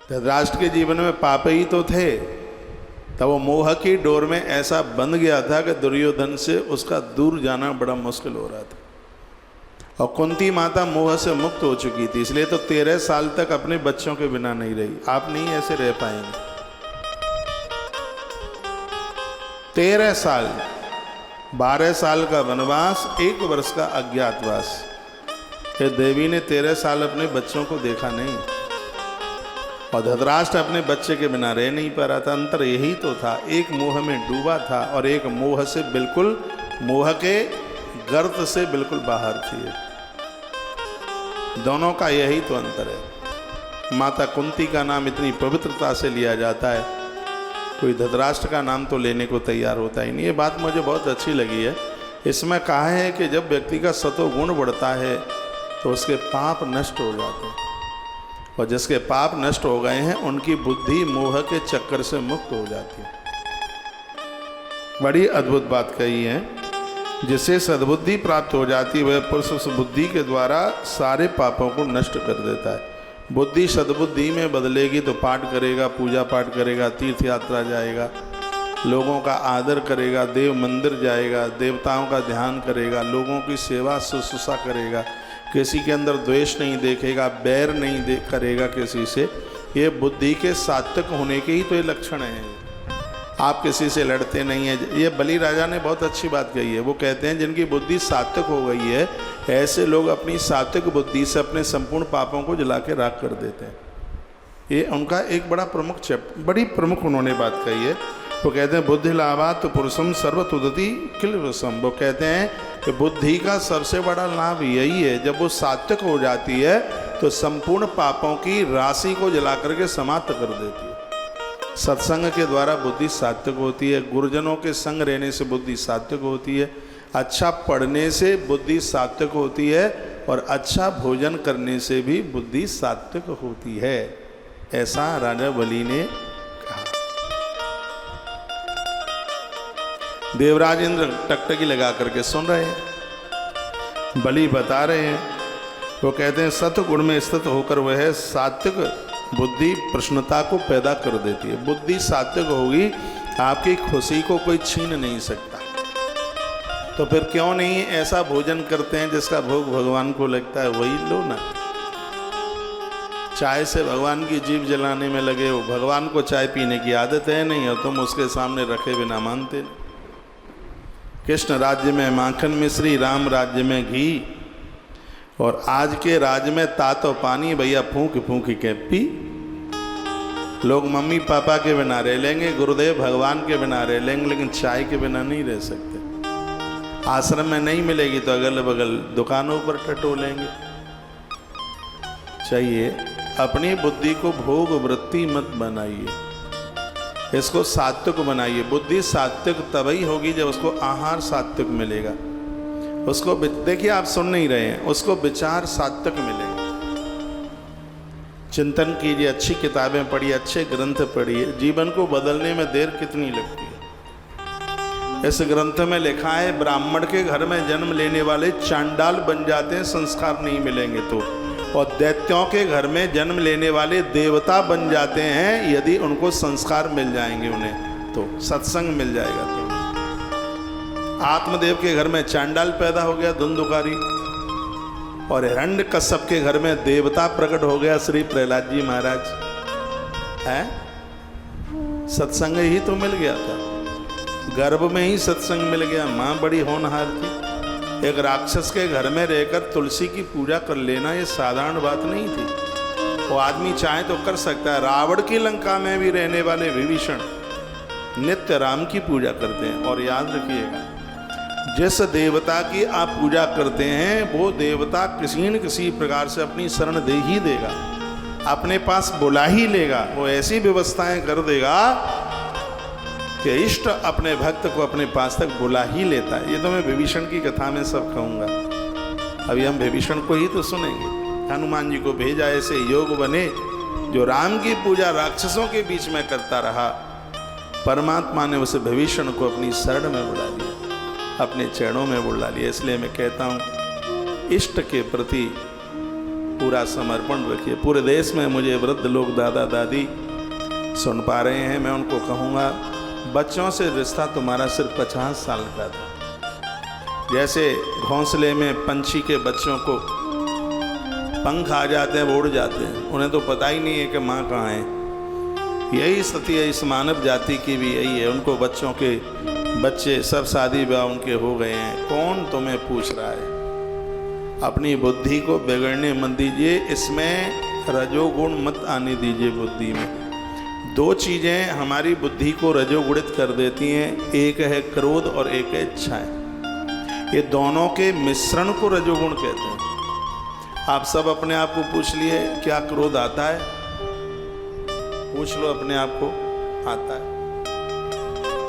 धृतराष्ट्र के जीवन में पाप ही तो थे, तब वो मोह की डोर में ऐसा बंध गया था कि दुर्योधन से उसका दूर जाना बड़ा मुश्किल हो रहा था। और कुंती माता मोह से मुक्त हो चुकी थी, इसलिए तो 13 साल तक अपने बच्चों के बिना नहीं रही। आप नहीं ऐसे रह पाएंगे। 13 साल, 12 साल का वनवास, 1 वर्ष का अज्ञातवास। ये देवी ने 13 साल अपने बच्चों को देखा नहीं, और धृतराष्ट्र अपने बच्चे के बिना रह नहीं पा रहा था। अंतर यही तो था, एक मोह में डूबा था और एक मोह से बिल्कुल, मोह के गर्त से बिल्कुल बाहर थी। दोनों का यही तो अंतर है। माता कुंती का नाम इतनी पवित्रता से लिया जाता है, कोई धृतराष्ट्र का नाम तो लेने को तैयार होता ही नहीं। ये बात मुझे बहुत अच्छी लगी है। इसमें कहा है कि जब व्यक्ति का सतोगुण बढ़ता है तो उसके पाप नष्ट हो जाते हैं, और जिसके पाप नष्ट हो गए हैं उनकी बुद्धि मोह के चक्कर से मुक्त हो जाती है। बड़ी अद्भुत बात कही है। जिसे सद्बुद्धि प्राप्त हो जाती है वह पुरुष उस बुद्धि के द्वारा सारे पापों को नष्ट कर देता है। बुद्धि सद्बुद्धि में बदलेगी तो पाठ करेगा, पूजा पाठ करेगा, तीर्थ यात्रा जाएगा, लोगों का आदर करेगा, देव मंदिर जाएगा, देवताओं का ध्यान करेगा, लोगों की सेवा शुश्रूषा करेगा, किसी के अंदर द्वेष नहीं देखेगा, बैर नहीं करेगा किसी से। ये बुद्धि के सात्विक होने के ही तो ये लक्षण हैं। आप किसी से लड़ते नहीं हैं। ये बलि राजा ने बहुत अच्छी बात कही है। वो कहते हैं जिनकी बुद्धि सात्विक हो गई है, ऐसे लोग अपनी सात्विक बुद्धि से अपने संपूर्ण पापों को जला के राख कर देते हैं। ये उनका एक बड़ा प्रमुख बड़ी प्रमुख उन्होंने बात कही है। वो कहते हैं बुद्धि लाभा तो पुरुषम सर्वतुदति किल रसम। वो कहते हैं कि बुद्धि का सबसे बड़ा लाभ यही है, जब वो सात्विक हो जाती है तो संपूर्ण पापों की राशि को जला करके समाप्त कर देती है। सत्संग के द्वारा बुद्धि सात्विक होती है, गुरुजनों के संग रहने से बुद्धि सात्विक होती है, अच्छा पढ़ने से बुद्धि सात्विक होती है, और अच्छा भोजन करने से भी बुद्धि सात्विक होती है। ऐसा राजा बलि ने कहा। देवराज इंद्र टकटकी लगा करके सुन रहे हैं, बलि बता रहे हैं। वो कहते हैं सत्गुण में स्थित होकर वह सात्विक बुद्धि प्रश्नता को पैदा कर देती है। बुद्धि सात्विक होगी, आपकी खुशी को कोई छीन नहीं सकता। तो फिर क्यों नहीं ऐसा भोजन करते हैं जिसका भोग भगवान को लगता है, वही लो ना। चाय से भगवान की जीभ जलाने में लगे हो, भगवान को चाय पीने की आदत है नहीं, और तुम उसके सामने रखे बिना मानते नहीं। कृष्ण राज्य में माखन मिश्री, राम राज्य में घी, और आज के राज्य में तातो पानी भैया फूंक फूंक के पी। लोग मम्मी पापा के बिना रह लेंगे, गुरुदेव भगवान के बिना रह लेंगे, लेकिन चाय के बिना नहीं रह सकते। आश्रम में नहीं मिलेगी तो अगल बगल दुकानों पर टटोलेंगे। चाहिए अपनी बुद्धि को भोग वृत्ति मत बनाइए, इसको सात्विक बनाइए। बुद्धि सात्विक तभी होगी जब उसको आहार सात्विक मिलेगा। उसको देखिए, आप सुन नहीं रहे हैं, उसको विचार सात्विक मिलेगा। चिंतन कीजिए, अच्छी किताबें पढ़िए, अच्छे ग्रंथ पढ़िए। जीवन को बदलने में देर कितनी लगती है। इस ग्रंथ में लिखा है ब्राह्मण के घर में जन्म लेने वाले चांडाल बन जाते हैं संस्कार नहीं मिलेंगे तो, और दैत्यों के घर में जन्म लेने वाले देवता बन जाते हैं यदि उनको संस्कार मिल जाएंगे उन्हें तो, सत्संग मिल जाएगा तो। आत्मदेव के घर में चांडाल पैदा हो गया धुंधुकारी, और हिरण्यकश्यप के घर में देवता प्रकट हो गया श्री प्रहलाद जी महाराज। है सत्संग ही तो मिल गया था, गर्भ में ही सत्संग मिल गया। माँ बड़ी होनहार थी। एक राक्षस के घर में रहकर तुलसी की पूजा कर लेना ये साधारण बात नहीं थी। वो आदमी चाहे तो कर सकता है। रावण की लंका में भी रहने वाले विभीषण नित्य राम की पूजा करते हैं। और याद रखिएगा, जिस देवता की आप पूजा करते हैं वो देवता किसी न किसी प्रकार से अपनी शरण दे ही देगा, अपने पास बुला ही लेगा। वो ऐसी व्यवस्थाएं कर देगा कि इष्ट अपने भक्त को अपने पास तक बुला ही लेता है। ये तो मैं विभीषण की कथा में सब कहूँगा। अभी हम विभीषण को ही तो सुनेंगे। हनुमान जी को भेजा, ऐसे योग बने जो राम की पूजा राक्षसों के बीच में करता रहा। परमात्मा ने उसे विभीषण को अपनी शरण में बुला लिया, अपने चरणों में बुला लिया। इसलिए मैं कहता हूँ इष्ट के प्रति पूरा समर्पण रखिए। पूरे देश में मुझे वृद्ध लोग, दादा दादी सुन पा रहे हैं, मैं उनको कहूँगा बच्चों से रिश्ता तुम्हारा सिर्फ 50 साल का था। जैसे घोंसले में पंछी के बच्चों को पंख आ जाते हैं, वो उड़ जाते हैं, उन्हें तो पता ही नहीं है कि माँ कहाँ है। यही स्थिति है इस मानव जाति की भी, यही है। उनको बच्चों के बच्चे सब शादी ब्याह उनके हो गए हैं, कौन तुम्हें पूछ रहा है। अपनी बुद्धि को बिगड़ने मत दीजिए, इसमें रजोगुण मत आने दीजिए बुद्धि में। दो चीज़ें हमारी बुद्धि को रजोगुणित कर देती हैं, एक है क्रोध और एक है इच्छाएं। ये दोनों के मिश्रण को रजोगुण कहते हैं। आप सब अपने आप को पूछ लिए, क्या क्रोध आता है? पूछ लो अपने आप को, आता है?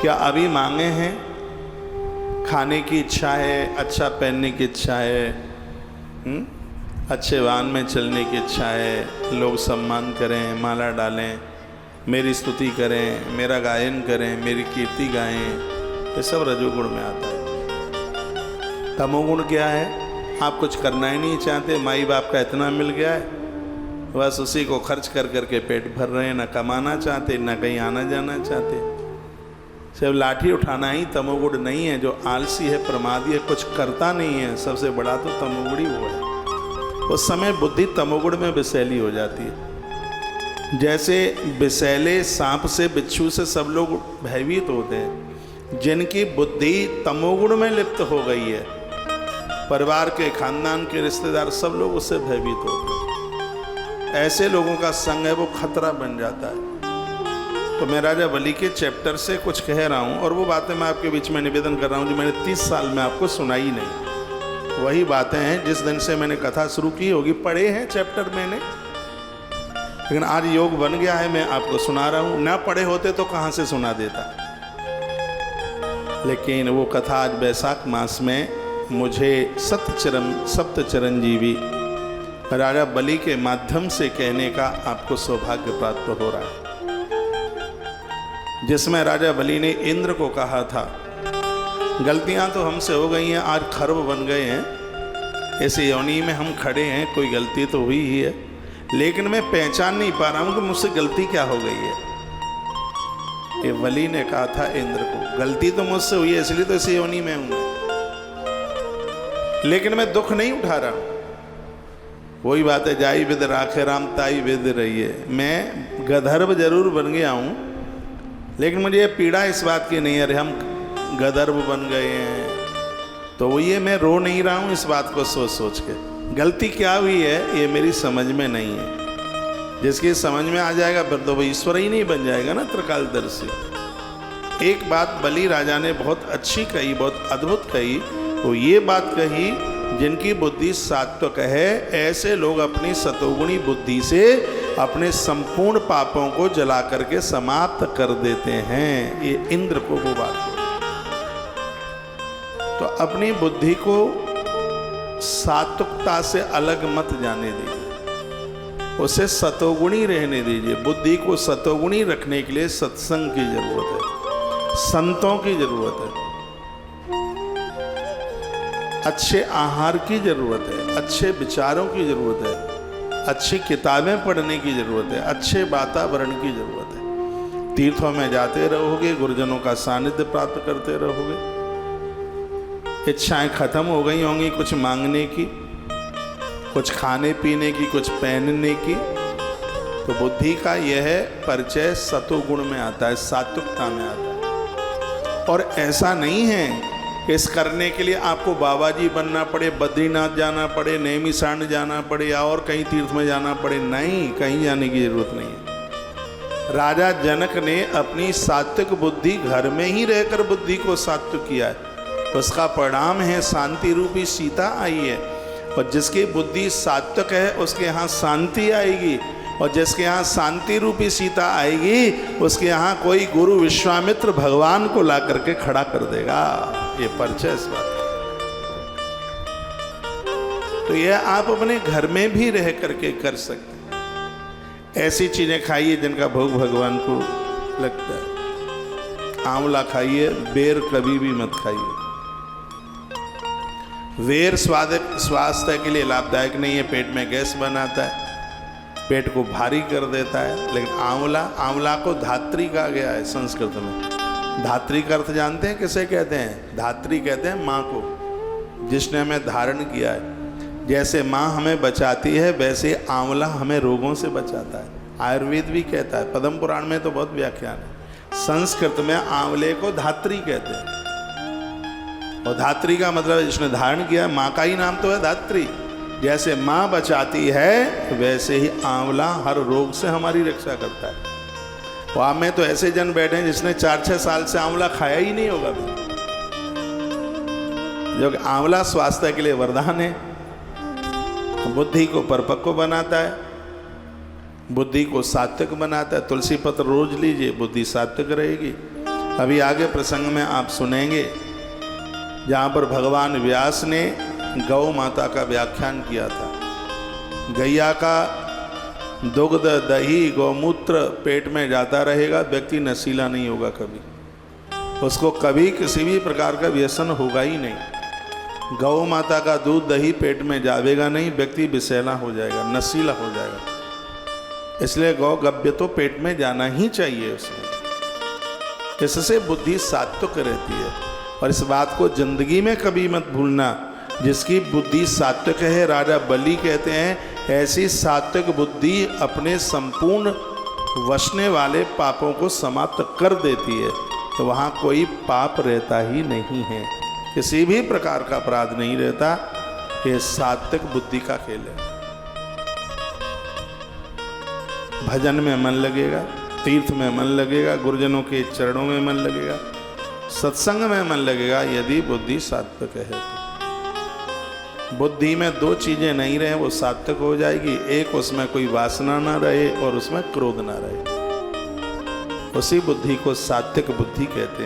क्या अभी मांगे हैं? खाने की इच्छा है, अच्छा पहनने की इच्छा है, अच्छे वाहन में चलने की इच्छा है, लोग सम्मान करें, माला डालें, मेरी स्तुति करें, मेरा गायन करें, मेरी कीर्ति गाएं, ये सब रजोगुण में आता है। तमोगुण क्या है? आप कुछ करना ही नहीं चाहते, माई बाप का इतना मिल गया है, बस उसी को खर्च कर करके पेट भर रहे हैं, ना कमाना चाहते, ना कहीं आना जाना चाहते, सिर्फ लाठी उठाना ही तमोगुण नहीं है। जो आलसी है, प्रमादी है, कुछ करता नहीं है, सबसे बड़ा तो तमोगुणी वो है। उस समय बुद्धि तमोगुण में विषैली हो जाती है। जैसे विषैले सांप से, बिच्छू से सब लोग भयभीत होते हैं, जिनकी बुद्धि तमोगुण में लिप्त हो गई है, परिवार के, खानदान के, रिश्तेदार सब लोग उससे भयभीत होते हैं। ऐसे लोगों का संग है वो खतरा बन जाता है। तो मैं राजा बलि के चैप्टर से कुछ कह रहा हूँ, और वो बातें मैं आपके बीच में निवेदन कर रहा हूँ जो मैंने 30 साल में आपको सुनाई नहीं। वही बातें हैं जिस दिन से मैंने कथा शुरू की होगी, पढ़े हैं चैप्टर मैंने, लेकिन आज योग बन गया है, मैं आपको सुना रहा हूँ। ना पढ़े होते तो कहाँ से सुना देता। लेकिन वो कथा आज वैशाख मास में मुझे सप्त चिरंजीवी राजा बलि के माध्यम से कहने का आपको सौभाग्य प्राप्त हो रहा है, जिसमें राजा बलि ने इंद्र को कहा था, गलतियां तो हमसे हो गई हैं, आज खर्व बन गए हैं, ऐसे योनि में हम खड़े हैं, कोई गलती तो हुई ही है, लेकिन मैं पहचान नहीं पा रहा हूं कि मुझसे गलती क्या हो गई है। ये बलि ने कहा था इंद्र को, गलती तो मुझसे हुई है, इसलिए तो इसी योनि में हूं, लेकिन मैं दुख नहीं उठा रहा हूं। वही बात है, जाई विद राखे राम ताई विद रही है। मैं गधर्व जरूर बन गया हूं, लेकिन मुझे ये पीड़ा इस बात की नहीं है, अरे हम गधर्व बन गए हैं, तो वो ये मैं रो नहीं रहा हूं इस बात को सोच सोच के। गलती क्या हुई है ये मेरी समझ में नहीं है। जिसकी समझ में आ जाएगा फिर तो वो ईश्वर ही नहीं बन जाएगा ना, त्रिकालदर्शी। एक बात बलि राजा ने बहुत अच्छी कही, बहुत अद्भुत कही, वो ये बात कही, जिनकी बुद्धि सात्विक है, ऐसे लोग अपनी सतोगुणी बुद्धि से अपने संपूर्ण पापों को जला करके समाप्त कर देते हैं। ये इंद्र को वो बात है। तो अपनी बुद्धि को सात्विकता से अलग मत जाने दीजिए, उसे सतोगुणी रहने दीजिए। बुद्धि को सतोगुणी रखने के लिए सत्संग की जरूरत है, संतों की जरूरत है, अच्छे आहार की जरूरत है, अच्छे विचारों की जरूरत है, अच्छी किताबें पढ़ने की जरूरत है, अच्छे वातावरण की जरूरत है। तीर्थों में जाते रहोगे, गुरुजनों का सानिध्य प्राप्त करते रहोगे, इच्छाएं खत्म हो गई होंगी कुछ मांगने की, कुछ खाने पीने की, कुछ पहनने की, तो बुद्धि का यह परिचय सतोगुण में आता है, सात्विकता में आता है। और ऐसा नहीं है इस करने के लिए आपको बाबा जी बनना पड़े, बद्रीनाथ जाना पड़े, नैमिषारण्य जाना पड़े या और कहीं तीर्थ में जाना पड़े, नहीं, कहीं जाने की जरूरत नहीं है। राजा जनक ने अपनी सात्विक बुद्धि घर में ही रहकर बुद्धि को सात्विक किया है, उसका परिणाम है शांति रूपी सीता आई है। और जिसकी बुद्धि सात्विक है उसके यहाँ शांति आएगी, और जिसके यहाँ शांति रूपी सीता आएगी उसके यहाँ कोई गुरु विश्वामित्र भगवान को ला करके खड़ा कर देगा। ये परिचय इस बात। तो यह आप अपने घर में भी रह करके कर सकते हैं। ऐसी चीजें खाइए जिनका भोग भगवान को लगता है। आंवला खाइए, बेर कभी भी मत खाइए। वेर स्वास्थ्य के लिए लाभदायक नहीं है, पेट में गैस बनाता है, पेट को भारी कर देता है। लेकिन आंवला को धात्री कहा गया है संस्कृत में। धात्री का अर्थ जानते हैं किसे कहते हैं? धात्री कहते हैं माँ को, जिसने हमें धारण किया है। जैसे माँ हमें बचाती है, वैसे आंवला हमें रोगों से बचाता है। आयुर्वेद भी कहता है, पद्म पुराण में तो बहुत व्याख्यान है। संस्कृत में आंवले को धात्री कहते हैं, और धात्री का मतलब जिसने धारण किया, माँ का ही नाम तो है धात्री। जैसे माँ बचाती है, वैसे ही आंवला हर रोग से हमारी रक्षा करता है। वहाँ में तो ऐसे जन बैठे हैं जिसने 4-6 साल से आंवला खाया ही नहीं होगा भी। जो आंवला स्वास्थ्य के लिए वरदान है, बुद्धि को परिपक्व बनाता है, बुद्धि को सात्विक बनाता है। तुलसी पत्र रोज लीजिए, बुद्धि सात्विक रहेगी। अभी आगे प्रसंग में आप सुनेंगे जहाँ पर भगवान व्यास ने गौ माता का व्याख्यान किया था। गैया का दुग्ध, दही, गौमूत्र पेट में जाता रहेगा, व्यक्ति नशीला नहीं होगा कभी, उसको कभी किसी भी प्रकार का व्यसन होगा ही नहीं। गौ माता का दूध, दही पेट में जावेगा नहीं, व्यक्ति विषैला हो जाएगा, नशीला हो जाएगा। इसलिए गौ गव्य तो पेट में जाना ही चाहिए उसमें। इससे बुद्धि सात्विक रहती है। और इस बात को जिंदगी में कभी मत भूलना, जिसकी बुद्धि सात्विक है, राजा बलि कहते हैं, ऐसी सात्विक बुद्धि अपने संपूर्ण वसने वाले पापों को समाप्त कर देती है। तो वहाँ कोई पाप रहता ही नहीं है, किसी भी प्रकार का अपराध नहीं रहता। ये सात्विक बुद्धि का खेल है। भजन में मन लगेगा, तीर्थ में मन लगेगा, गुरुजनों के चरणों में मन लगेगा, सत्संग में मन लगेगा, यदि बुद्धि सात्विक है तो। बुद्धि में 2 चीजें नहीं रहे, वो सात्विक हो जाएगी। एक, उसमें कोई वासना ना रहे, और उसमें क्रोध ना रहे। उसी बुद्धि को सात्विक बुद्धि कहते हैं।